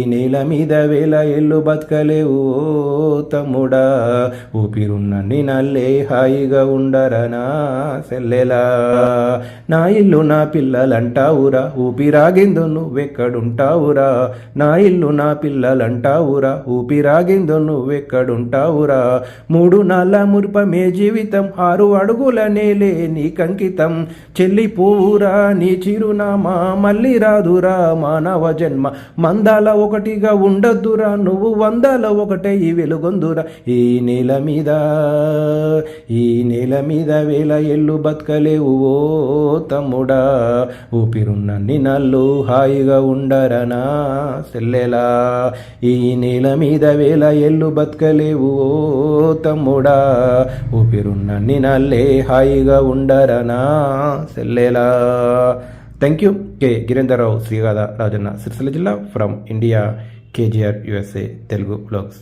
ఈ నేల మీద వేల ఎల్లు బతకలేవు తమ్ముడా, ఊపిరున్నన్ని నల్లే హాయిగా ఉండరనా సెల్లెలా. నా ఇల్లు నా పిల్లలంటావురా, ఊపిరాగిందో నువ్వెక్కడుంటావురా. నా ఇల్లు నా పిల్లలంటావురా, ఊపిరాగిందో నువ్వెక్కడుంటావురా. 3 నాళ్ళ మురిపమే జీవితం, 6 అడుగుల నేలే నీకంకితం. చెల్లిపోవురా నీ చిరునామా, మళ్ళీ రాదురా మానవ జన్మ. మందాల ఒకటిగా ఉండద్దురా, నువ్వు 100లో ఒకటై వెలుగొందురా. ఈ నేల మీద వేల ఎల్లు బతకలేవు ఓ తమ్ముడా, ఊపిరున్నన్ని నాళ్ళు హాయిగా ఉండరనా సెల్లెలా. ఈ నేల మీద వేల ఎల్లు బతకలేవు ఓ తమ్ముడా, ఊపిరున్నన్ని నాళ్ళే హాయిగా ఉండరనా సెల్లెలా. Thank you. K Girinder Rao, Srigadha Rajanna, Sircilla జిల్లా, from India, KGR USA Telugu blogs.